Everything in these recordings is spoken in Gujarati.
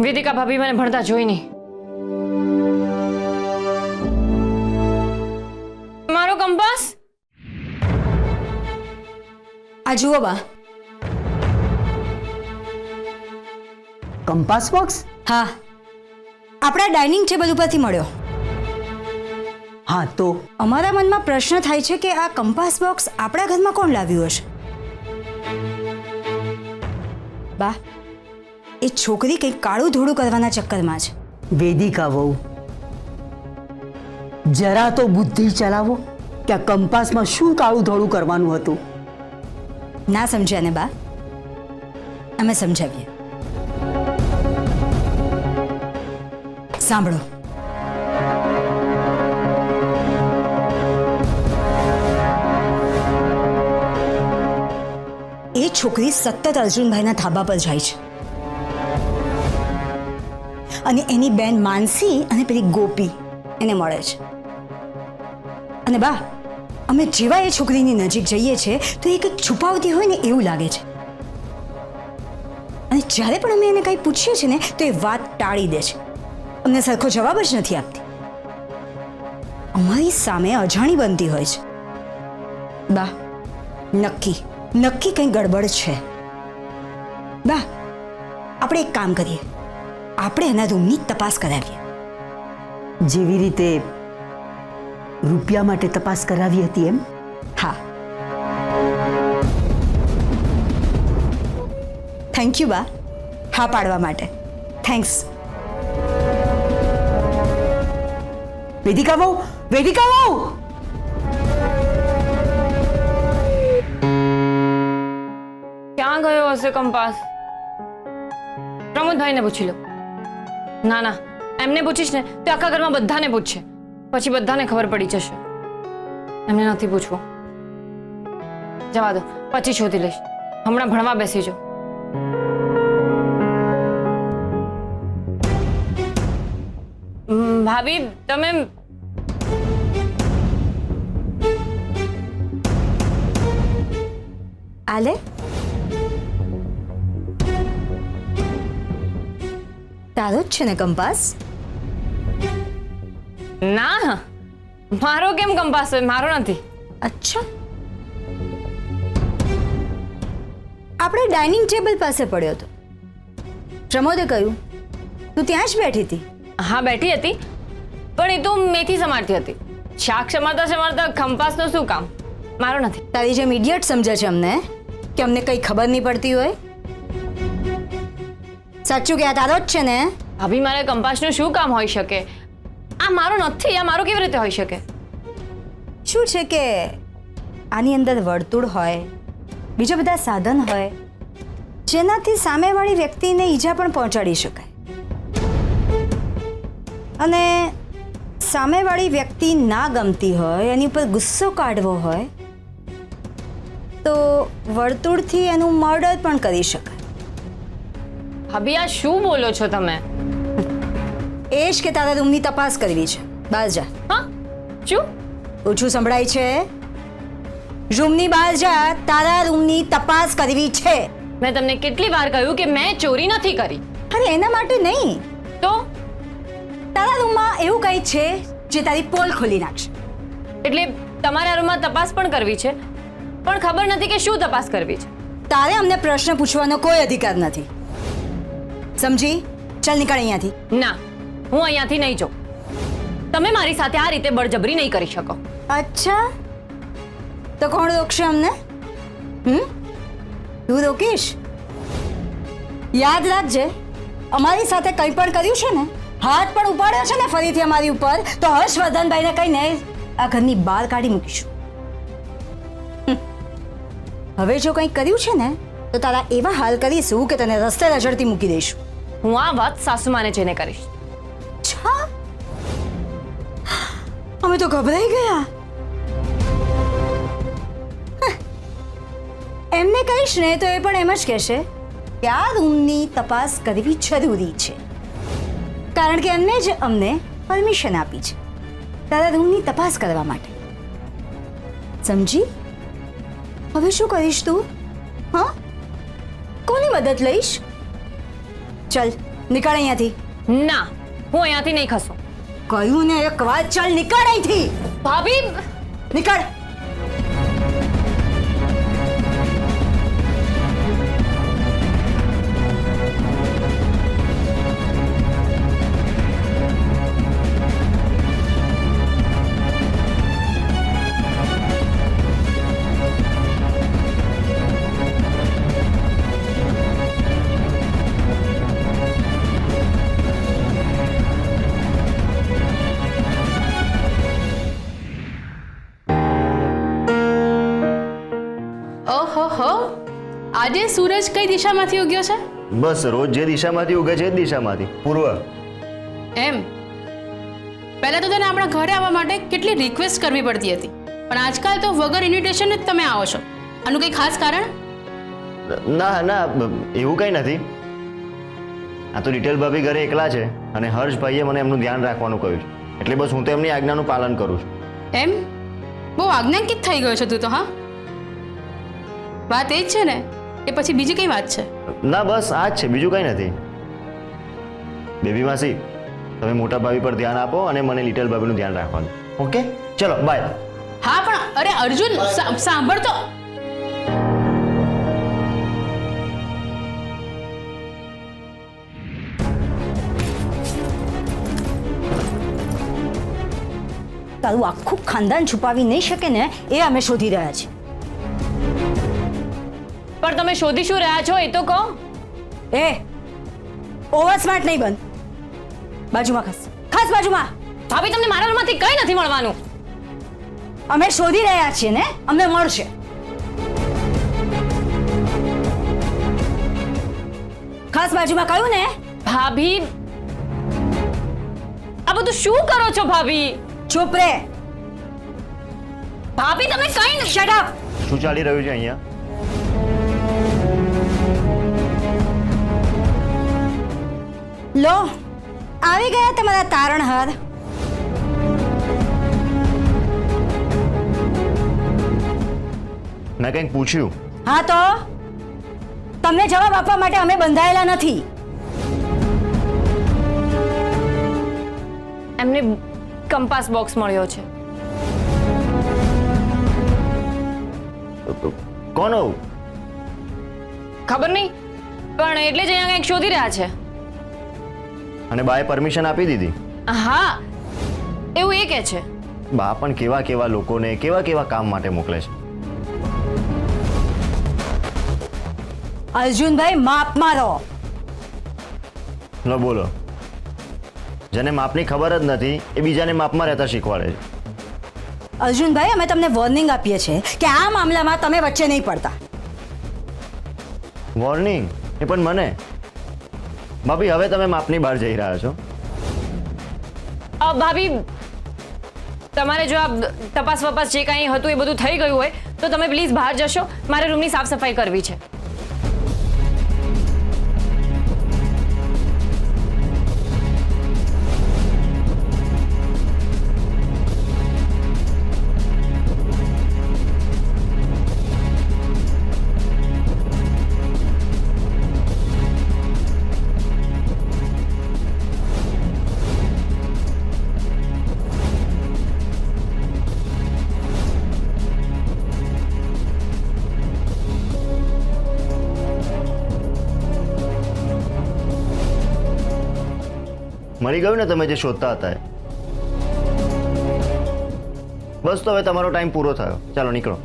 વેદિકા ભાભી મને ભણતા જોઈ નહીં. મારો કંપાસ આ જુઓ બા. Compass box? હા, આપણા ડાઇનિંગ ટેબલ ઉપરથી મળ્યો. હા તો અમારા મનમાં પ્રશ્ન થાય છે કે આ કંપાસ બોક્સ આપણા ઘરમાં કોણ લાવ્યું હશે? બા, એ છોકરી કંઈક કાળું ધોળું કરવાના ચક્કરમાં છે. વેદિકા વહુ, જરા તો બુદ્ધિ ચલાવો કે આ કંપાસમાં શું કાળું ધોળું કરવાનું હતું. ના સમજ્યા ને બા? અમે સમજાવીએ. સાંભળો, એ છોકરી સતત અર્જુનભાઈના ધાબા પર જાય છે અને એની બેન માનસી અને પેલી ગોપી એને મળે છે. અને બા, અમે જેવા એ છોકરીની નજીક જઈએ છીએ તો એ કંઈક છુપાવતી હોય ને એવું લાગે છે. અને જ્યારે પણ અમે એને કંઈ પૂછીએ છીએ ને તો એ વાત ટાળી દે છે. અમને સરખો જવાબ જ નથી આપતી. અમારી સામે અજાણી બનતી હોય છે. બા, નક્કી કંઈ ગડબડ છે. બા, આપણે એક કામ કરીએ, આપણે એના રૂમની તપાસ કરાવીએ. જેવી રીતે રૂપિયા માટે તપાસ કરાવી હતી એમ? હા. થેન્ક યુ બા, હા પાડવા માટે. થેન્ક્સ. વેદિકા વહુ, વેદિકા વહુ! ક્યાં ગયો હશે કંપાસ? પ્રમોદભાઈને પૂછી લો. ના ના, એમને પૂછીશ ને તો આખા ઘરમાં બધાને પૂછશે, પછી બધાને ખબર પડી જશે. એમને નથી પૂછવું. જવા દો, પછી શોધી લઈશ. હમણાં ભણવા બેસી જાઓ. ભાભી, તમે આલે તારો જ છે ને કંપાસ? ના, મારો કેમ કંપાસ હોય? મારો નથી. અચ્છા, આપણે ડાઇનિંગ ટેબલ પાસે પડ્યો હતો. પ્રમોદે કહ્યું તું ત્યાં જ બેઠી હતી. હા, બેઠી હતી, પણ એ તો મેથી સમારતી હતી. શાક સમારતા સમારતા કંપાસનું શું કામ? મારો નથી. તારી જેમ ઇડિયટ સમજે છે અમને કે અમને કંઈ ખબર નહીં પડતી હોય. સાચું કે આ તારો જ છે ને? ભાભી, મારે કંપાસનું શું કામ હોઈ શકે? આ મારો નથી. આ મારો કેવી રીતે હોઈ શકે? શું છે કે આની અંદર વર્તુળ હોય, બીજા બધા સાધન હોય જેનાથી સામેવાળી વ્યક્તિને ઈજા પણ પહોંચાડી શકાય. અને સામેવાળી વ્યક્તિ ના ગમતી હોય, એની ઉપર ગુસ્સો કાઢવો હોય તો વર્તુળથી એનું મર્ડર પણ કરી શકાય. ભાભી, આ શું બોલો છો તમે? એ જ કે તારા રૂમની તપાસ કરવી છે. બહાર જા. હા, શું? ઓછું સંભળાય છે? રૂમની બહાર જા. તારા રૂમની તપાસ કરવી છે. મેં તમને કેટલી વાર કહ્યું કે મેં ચોરી નથી કરી. અરે એના માટે નહીં, તો તારા રૂમમાં એવું કંઈ છે જે તારી પોલ ખોલી નાખશે. એટલે તમારા રૂમમાં તપાસ પણ કરવી છે, પણ ખબર નથી કે શું તપાસ કરવી છે. તારે અમને પ્રશ્ન પૂછવાનો કોઈ અધિકાર નથી. સમજી? ચાલ નીકળ અહીંયાથી. ના, હું અહીંયાથી નહીં જાઉં. તમે મારી સાથે આ રીતે બળજબરી નહીં કરી શકો. અચ્છા, તો કોણ રોકશે અમને? તું રોકીશ? યાદ રાખજે, અમારી સાથે કંઈ પણ કર્યું છે ને, હાથ પણ ઉપાડ્યો છે ને ફરીથી અમારી ઉપર, તો હર્ષવર્ધનભાઈને કહીને આ ઘરની બહાર કાઢી મૂકીશું. હવે જો કંઈ કર્યું છે ને તો તારા એવા હાલ કરીશું કે તને રસ્તે રઝળતી મૂકી દઈશું. હું આ વાત સાસુમાને જઈને કરીશ. છા, અમે તો ગભરાઈ ગયા. એમને કહીશ ને તો એ પણ એમ જ કહેશે કે આ રૂમની તપાસ કરવી જરૂરી છે, કારણ કે એમને જ અમને પરમિશન આપી છે તારા રૂમની તપાસ કરવા માટે. સમજી? હવે શું કરીશ તું? હા, કોની મદદ લઈશ? ચલ નીકળ અહીંયાથી. ના, હું અહીંયાથી નહીં ખસું. કહ્યું ને એક વાત, ચાલ નીકળ અહીંથી. ભાભી, નીકળ. ઓહો, આજે સૂરજ કઈ દિશામાંથી ઉગ્યો છે? બસ રોજ જે દિશામાંથી ઉગે છે એ જ દિશામાંથી, પૂર્વ. એમ પહેલા તો તને આપણા ઘરે આવવા માટે કેટલી રિક્વેસ્ટ કરવી પડતી હતી, પણ આજકાલ તો વગર ઇન્વિટેશન જ તમે આવો છો. આનું કંઈ ખાસ કારણ? ના ના, એવું કંઈ નથી. આ તો ડિટેલ ભાભી ઘરે એકલા છે અને હર્ષભાઈએ મને એમનું ધ્યાન રાખવાનું કહ્યું છે, એટલે બસ હું તો એમની આજ્ઞાનું પાલન કરું છું. એમ બહુ આજ્ઞાંકિત થઈ ગયો છે તું તો. હા, વાત એ જ છે ને કે પછી બીજી કઈ વાત છે? ના, બસ આ જ છે, બીજું કંઈ નથી. બેબી માસી, તમે મોટા ભાભી પર ધ્યાન આપો અને મને લિટલ ભાભીનું ધ્યાન રાખવાનું. ઓકે, ચલો બાય. હા પણ અરે અર્જુન, સાંભળ તો. તારું આખું ખાનદાન છુપાવી નહીં શકે ને, એ અમે શોધી રહ્યા છીએ. પણ તમે શોધી શું રહ્યા છો એ તો કહો. એ ઓવર સ્માર્ટ નહીં બન. બાજુમાં ખસ, ખાસ બાજુમાં. ભાભી, તમને મારા રૂમમાંથી કંઈ નથી મળવાનું. અમે શોધી રહ્યા છીએ ને, અમને મળશે. ખાસ બાજુમાં કહ્યું ને. ભાભી, આ બધું શું કરો છો ભાભી? ચૂપ રે. ભાભી, તમે કંઈ નથી. Shut up. શું ચાલી રહ્યું છે અહીંયા? લો, આવી ગયા તમારા તારણહાર. મેં કંઈક પૂછ્યું. હા તો તમને જવાબ આપવા માટે અમે બંધાયેલા નથી. એમને કંપાસ બોક્સ મળ્યો છે. કોનો? ખબર નહીં, પણ એટલે જ અહીંયા કંઈક શોધી રહ્યા છે. અને બાએ પરમિશન આપી દીધી? હા, એવું એ કહે છે. બા પણ કેવા કેવા લોકોને કેવા કેવા કામ માટે મોકલે છે. અર્જુનભાઈ, માપમાં રહો. લો બોલો. જેને માપની ખબર જ નથી એ બીજાને માપમાં રહેતા શીખવાડે છે. અર્જુનભાઈ, અમે તમને વોર્નિંગ આપીએ છીએ કે આ મામલામાં તમે વચ્ચે નહીં પડતા. વોર્નિંગ? એ પણ મને? ભાભી, હવે તમે માપની બહાર જઈ રહ્યા છો. ભાભી, તમારે જો આ તપાસ વપાસ જે કાંઈ હતું એ બધું થઈ ગયું હોય તો તમે પ્લીઝ બહાર જશો. મારે રૂમની સાફ સફાઈ કરવી છે. મળી ગયું ને તમે જે શોધતા હતા એ? બસ, તો હવે તમારો ટાઈમ પૂરો થયો. ચાલો નીકળો.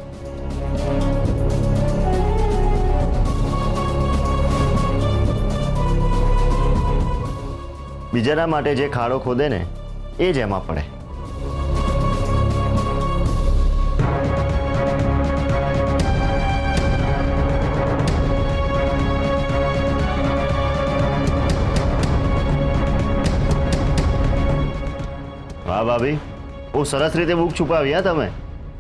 બીજાના માટે જે ખાડો ખોદે ને એ જ એમાં પડે. વાહ ભાભી, બહુ સરસ રીતે બુક છુપાવી. હા તમે?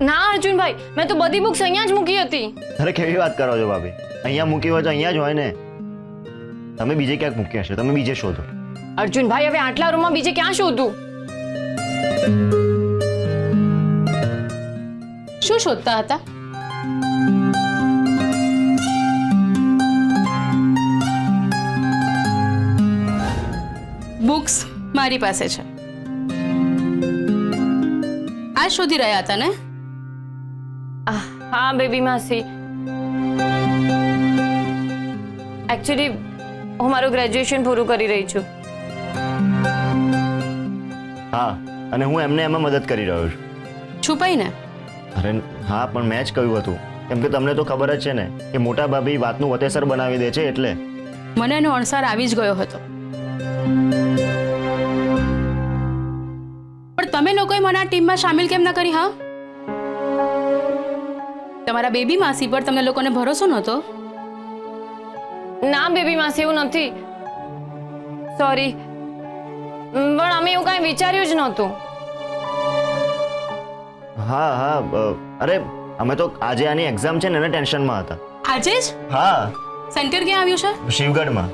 ના અર્જુનભાઈ, મેં તો બધી બુક્સ અહીંયા જ મૂકી હતી. અરે કેવી વાત કરો છો ભાભી? અહીંયા મૂકી હોય તો અહીંયા જ હોય ને. તમે બીજે ક્યાંક મૂકી હશે, તમે બીજે શોધો. અર્જુનભાઈ, હવે આટલા રૂમમાં બીજે ક્યાં શોધું? શું શોધતા હતા? મારી પાસે છે. આ શોધી રહ્યા હતા ને? હા બેબી માસી, એકચ્યુઅલી હું મારું ગ્રેજ્યુએશન પૂરું કરી રહી છું. હા, અને હું એમને એમાં મદદ કરી રહ્યો છું. છુપાઈને? અરે હા, પણ મેં જ કહ્યું હતું, કેમ કે તમને તો ખબર જ છે ને કે મોટા ભાભી વાતનું વતેસર બનાવી દે છે, એટલે મને એનો અણસાર આવી જ ગયો હતો. પણ તમે લોકોએ મને આ ટીમમાં સામેલ કેમ ના કરી? હા, તમારા બેબી માસી પર તમને લોકોને ભરોસો નહોતો? ના બેબી માસી, એવું નથી, સોરી, પણ અમે એવું કાંઈ વિચાર્યું જ નહોતું. હા હા, અરે અમે તો આજે આની એક્ઝામ છે ને એના ટેન્શનમાં હતા. આજે જ? હા, સેન્ટર ક્યાં આવ્યું છે? શિવગઢમાં.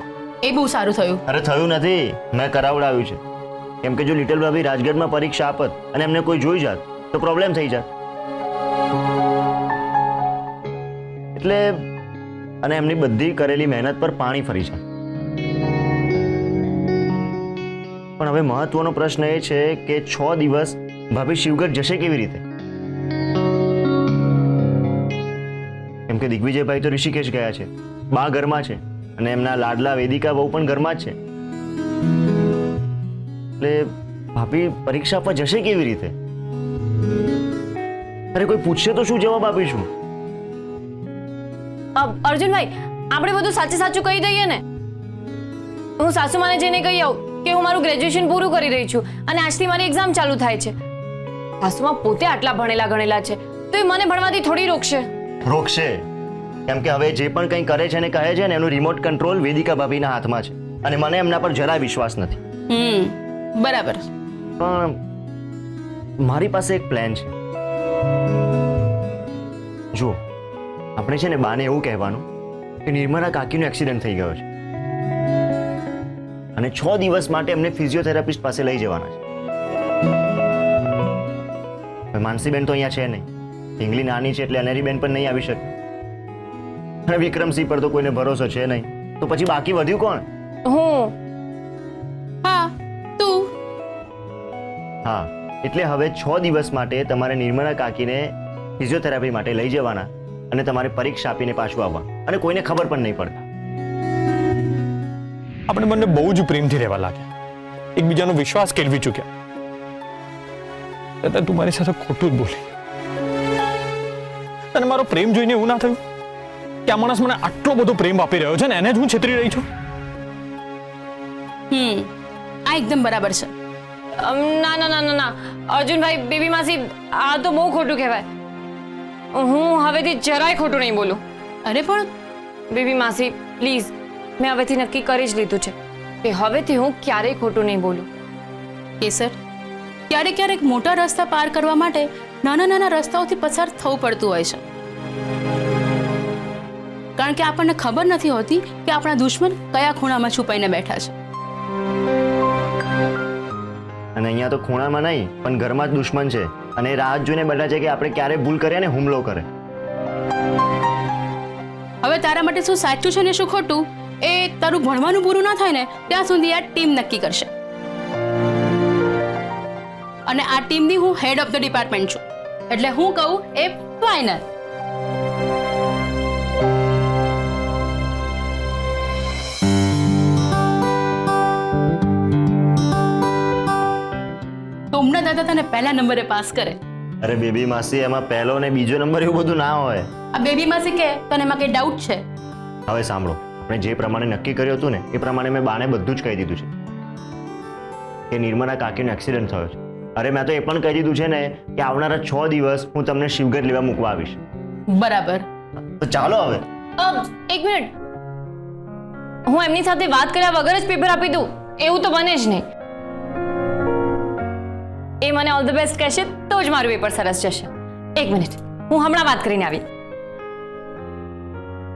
એ બહુ સારું થયું. અરે થયું નથી, મેં કરાવડાવ્યું છે. કેમ કે જો લિટલ ભાભી રાજગઢમાં પરીક્ષા આપત અને એમને કોઈ જોઈ જાત તો પ્રોબ્લેમ થઈ જાત, એટલે અને એમની બધી કરેલી મહેનત પર પાણી ફરી જાય. પણ હવે મહત્વનો પ્રશ્ન એ છે કે 6 દિવસ ભાભી શિવગઢ જશે કેવી રીતે? કેમ કે દિગ્વિજયભાઈ તો ઋષિકેશ ગયા છે, બા ઘરમાં છે, અને એમના લાડલા વેદિકા બહુ પણ ઘરમાં જ છે. એટલે ભાભી પરીક્ષા પર જશે કેવી રીતે? અરે કોઈ પૂછશે તો શું જવાબ આપીશું? અર્જુનભાઈ, આપણે બધું સાચે સાચું કહી દઈએ ને. હું સાસુમાને જઈને કહી આવું કે હું મારું ગ્રેજ્યુએશન પૂરું કરી રહી છું અને આજથી મારી એક્ઝામ ચાલુ થાય છે. સાસુમા પોતે આટલા ભણેલા ગણેલા છે તો એ મને ભણવાથી થોડી રોકશે. રોકશે, કેમ કે હવે જે પણ કંઈ કરે છે ને કહે છે ને એનું રિમોટ કંટ્રોલ વેદિકા ભાભીના હાથમાં છે, અને મને એમના પર જરાય વિશ્વાસ નથી. બરાબર. પણ મારી પાસે એક પ્લાન છે. જુઓ, આપણે છે ને બાને એવું કહેવાનું કે નિર્મલા કાકીનો એક્સિડન્ટ થઈ ગયો છે અને 6 દિવસ માટે એમને ફિઝિયોથેરાપિસ્ટ પાસે લઈ જવાના છે. માનસીબેન તો અહીંયા છે નહીં, ઢીંગલી નાની છે એટલે અનેરીબેન પણ નહીં આવી શકે, અને વિક્રમસિંહ પર તો કોઈને ભરોસો છે નહીં, તો પછી બાકી વધ્યું કોણ? હું. હા, તું. હા, એટલે હવે 6 દિવસ માટે તમારે નિર્મલા કાકીને ફિઝિયોથેરાપી માટે લઈ જવાના અને તમારે પરીક્ષા આપીને પાછું આવવાનું, અને કોઈને ખબર પણ નહીં પડતા. આપણે બંને બહુ જ પ્રેમથી રહેવા લાગ્યા, એકબીજાનો વિશ્વાસ કેળવી ચૂક્યા. છતાં તું મારી સાથે ખોટું જ બોલી. તને મારો પ્રેમ જોઈને એવું ના થયું કે આ માણસ મને આટલો બધો પ્રેમ આપી રહ્યો છે ને એને જ હું છેતરી રહી છું? આ એકદમ બરાબર છે. ના ના ના ના ના અર્જુનભાઈ, બેબી માસી, આ તો બહુ ખોટું કહેવાય. હું હવેથી જરાય ખોટું નહીં બોલું. અરે પણ બેબી માસી પ્લીઝ, મેં હવેથી નક્કી કરી જ લીધું છે કે હવેથી હું ક્યારેય ખોટું નહીં બોલું. કેસર, ક્યારેક ક્યારેક મોટા રસ્તા પાર કરવા માટે નાના નાના રસ્તાઓથી પસાર થવું પડતું હોય છે, કારણ કે આપણને ખબર નથી હોતી કે આપણા દુશ્મન કયા ખૂણામાં છુપાઈને બેઠા છે. અને અહીંયા તો ખૂણામાં નહીં પણ ઘરમાં જ દુશ્મન છે, અને એ રાહ જોઈને બેઠા છે કે આપણે ક્યારે ભૂલ કરીએ ને હુમલો કરે. હવે તારા માટે શું સાચું છે ને શું ખોટું એ તારું ભણવાનું પૂરું ના થાય ને ત્યાં સુધી આ ટીમ નક્કી કરશે. અને આ ટીમની હું હેડ ઓફ ધ ડિપાર્ટમેન્ટ છું, એટલે હું કહું એ ફાઇનલ. તોમના દાદા તને પહેલા નંબરે પાસ કરે. અરે બેબી માસી, એમાં પહેલો ને બીજો નંબર એવું બધું ના હોય. આ બેબી માસી કે તને એમાં કઈ ડાઉટ છે? હવે સાંભળો, આપણે જે પ્રમાણે નક્કી કર્યું હતું ને એ પ્રમાણે મેં બાને બધું જ કહી દીધું છે કે નિર્મલા કાકીનો એક્સિડન્ટ થયો છે. અરે મેં તો એ પણ કહી દીધું છે ને કે આવનારા 6 દિવસ હું તમને શિવગઢ લેવા મૂકવા આવીશ. બરાબર. તો ચાલો હવે. એક મિનિટ, હું એમની સાથે વાત કર્યા વગર જ પેપર આપી દઉં એવું તો બને જ નહીં. એ મને ઓલ ધ બેસ્ટ કહેશે તો જ મારું પેપર સરસ જશે. એક મિનિટ, હું હમણાં વાત કરીને આવી.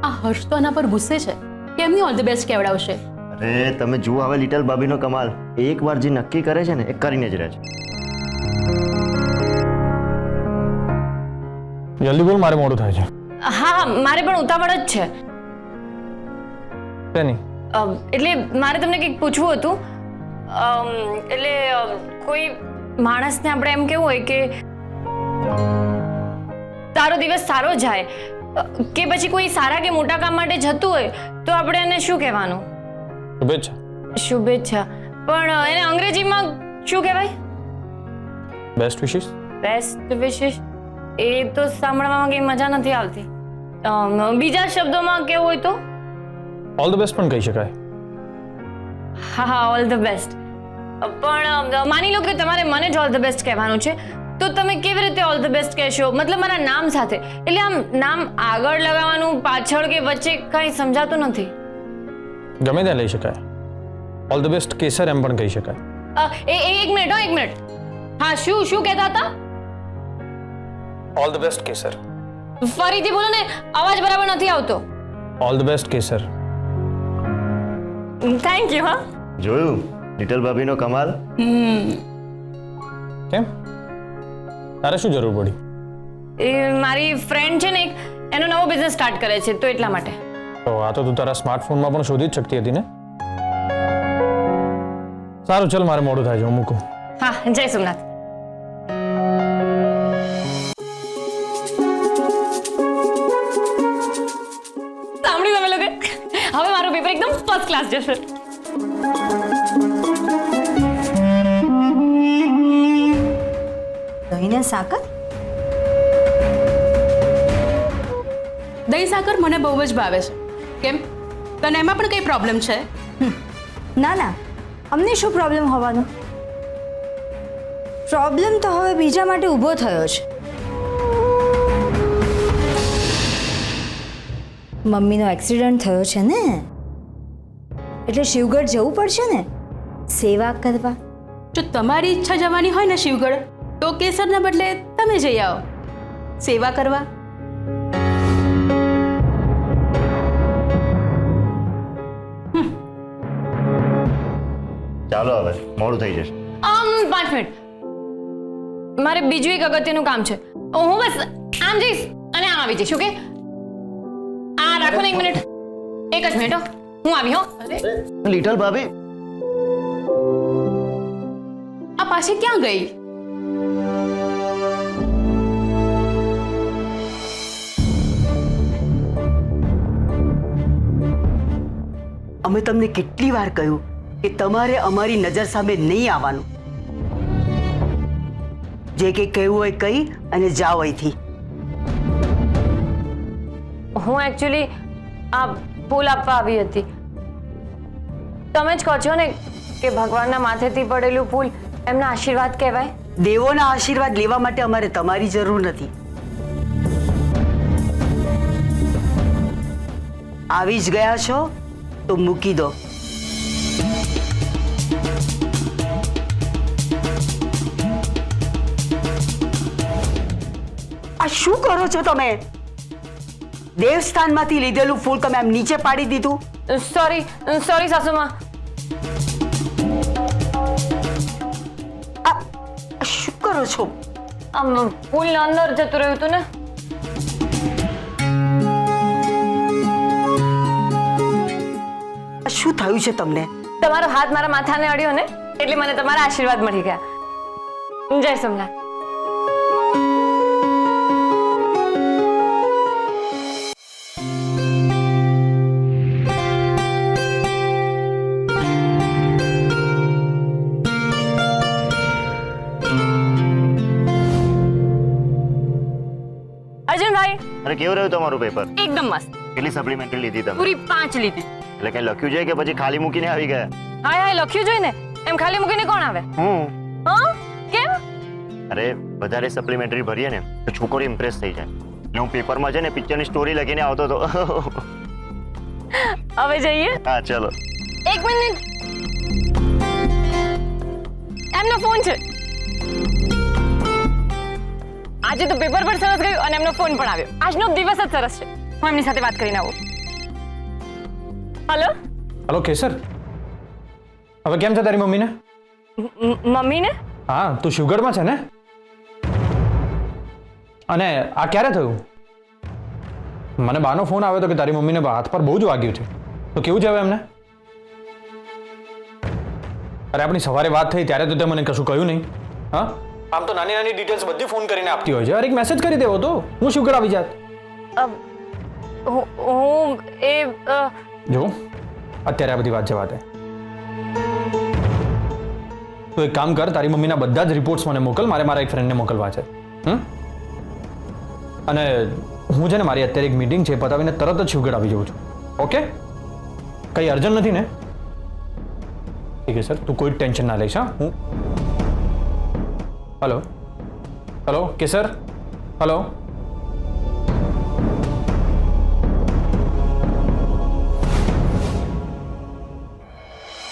આ હર્ષ તો આના પર ગુસ્સે છે કે એમની ઓલ ધ બેસ્ટ કહેવડાવશે. અરે તમે જુઓ હવે લિટલ ભાભીનો કમાલ, એકવાર જે નક્કી કરે છે ને એ કરીને જ રહે છે. જલ્દી બોલ, મારે મોડું થાય છે. હા, મારે પણ ઉતાવળ જ છે. શેની? એટલે મારે તમને કંઈક પૂછવું હતું. એટલે કોઈ માણસને આપણે એમ કેવું હોય કે તારો દિવસ સારો જાય કે પછી કોઈ સારા કે મોટા કામ માટે જતું હોય તો આપણે એને શું કહેવાનું? શુભેચ્છા. શુભેચ્છા. પણ એને અંગ્રેજીમાં શું કહેવાય? Best wishes. બેસ્ટ વિશેસ. એ તો સાંભળવામાં કંઈ મજા નથી આવતી. બીજા શબ્દોમાં કેવું હોય તો? ઓલ ધ બેસ્ટ પણ કહી શકાય. હા હા, ઓલ ધ બેસ્ટ. પણ માની લો કે તમારે મને જ ઓલ ધ બેસ્ટ કહેવાનું છે તો તમે કેવી રીતે ઓલ ધ બેસ્ટ કહેશો? મતલબ મારા નામ સાથે. એટલે આમ નામ આગળ લગાવવાનું પાછળ કે વચ્ચે કંઈ સમજાતું નથી. ગમે ત્યાં લઈ શકાય. ઓલ ધ બેસ્ટ કેસર એમ પણ કહી શકાય. એક મિનિટ, એક મિનિટ. હા, શું કહેતા હતા? ઓલ ધ બેસ્ટ કેસર. ફરીથી બોલો ને, અવાજ બરાબર નથી આવતો. All the best Kesar. Thank you. હા, જોયું લિટલ ભાભીનો કમાલ. કેમ, તારે શું જરૂર પડી? એ મારી ફ્રેન્ડ છે ને, એનો નવો બિઝનેસ સ્ટાર્ટ કરે છે તો એટલા માટે. તો આ તો તું તારા સ્માર્ટફોનમાં પણ શોધી જ શકતી હતી ને. સારું, ચલ મારે મોડું થાય છે, હું મૂકું. હા, જય સોમનાથ. સાંભળ્યું તમે લોકો? હવે મારું પેપર એકદમ ફર્સ્ટ ક્લાસ જશે. દહીંને સાકર? દહીં સાકર મને બહુ જ ભાવે છે. કેમ, તને એમાં પણ કંઈ પ્રોબ્લેમ છે? ના ના, અમને શું પ્રોબ્લેમ હોવાનો? પ્રોબ્લેમ તો હવે બીજા માટે ઊભો થયો છે. મમ્મીનો એક્સિડન્ટ થયો છે ને, એટલે શિવગઢ જવું પડશે ને સેવા કરવા. જો તમારી ઈચ્છા જવાની હોય ને શિવગઢ, તો કેસરના બદલે તમે જઈ આવો સેવા કરવા. ચાલો હવે મોડું થઈ જશે. 5 મિનિટ, મારે બીજું એક અગત્યનું કામ છે. હું બસ આમ જઈશ અને આમ આવી જઈશ. ઓકે, આ રાખો ને 1 મિનિટ. એક જ મિનિટ હો, હું આવી. હો, લિટલ ભાભી, આ પાછી ક્યાં ગઈ? અમે તમને કેટલી વાર કહ્યું કે તમારે અમારી નજર સામે નહીં આવવાનું. જે કંઈ કહેવું હોય કહી અને જાઓ અહીંથી. હું એકચ્યુઅલી આ ફૂલ આપવા આવી હતી. તમે જ કહો છો ને કે ભગવાનના માથેથી પડેલું ફૂલ એમના આશીર્વાદ કહેવાય. દેવોના આશીર્વાદ લેવા માટે અમારે તમારી જરૂર નથી. આવી જ ગયા છો તો મૂકી દો. આ શું કરો છો તમે? દેવસ્થાનમાંથી લીધેલું ફૂલ તમે આમ નીચે પાડી દીધું. સોરી સાસુમાં. આ શું કરો છો? આમ ફૂલ અંદર જતું રહ્યું હતું ને. આ શું થયું છે તમને? તમારો હાથ મારા માથાને અડ્યો ને, એટલે મને તમારા આશીર્વાદ મળી ગયા. જય સોમનાથ. અર્જુનભાઈ, અરે કેવું રહ્યું તમારું પેપર? એકદમ મસ્ત. કેટલી સપ્લિમેન્ટરી લીધી તમે? પૂરી 5 લીધી. એટલે કઈ લખ્યું છે કે પછી ખાલી મૂકીને આવી ગયા? હાય લખ્યું જોઈ ને, એમ ખાલી મૂકીને કોણ આવે? હા, કેમ? અરે વધારે સપ્લિમેન્ટરી ભરીએ ને તો છોકરો ઇમ્પ્રેસ થઈ જાય. એટલે હું પેપરમાં છે ને પિક્ચરની સ્ટોરી લખીને આવતો હતો. હવે જઈએ. હા ચલો. 1 મિનિટ, એમનો ફોન છે. આજે તો પેપર પણ સરસ ગયું અને એમનો ફોન પણ આવ્યો. આજનો દિવસ જ સરસ છે. હું એમની સાથે વાત કરીને આવું. હેલો કેસર, હવે કેમ છે તારી મમ્મીને? મમ્મીને? હા, તું શિવગઢમાં છે ને? અને આ ક્યારે થયું? મને બાનો ફોન આવ્યો હતો કે તારી મમ્મીને હાથ પર બહુ જ વાગ્યું છે. તો કેવું છે હવે એમને? અરે આપણી સવારે વાત થઈ ત્યારે તો તે મને કશું કહ્યું નહીં. હા, આમ તો નાની નાની ડિટેલ્સ બધી ફોન કરીને આપતી હોય છે. અરે એક મેસેજ કરી દેવો તો હું શુગર આવી જાત. હું એ જો અત્યારે આ બધી વાત જવા દે. તું એક કામ કર, તારી મમ્મીના બધા જ રિપોર્ટ્સ મને મોકલ, મારે મારા એક ફ્રેન્ડને મોકલવા છે. અને હું છે ને મારી અત્યારે એક મીટિંગ છે, પતાવીને તરત જ શુગર આવી જાઉં છું. ઓકે? કંઈ અર્જન્ટ નથી ને? ઠીક છે સર, તું કોઈ ટેન્શન ના લઈશ. હા, હું હેલો હેલો કેસર હેલો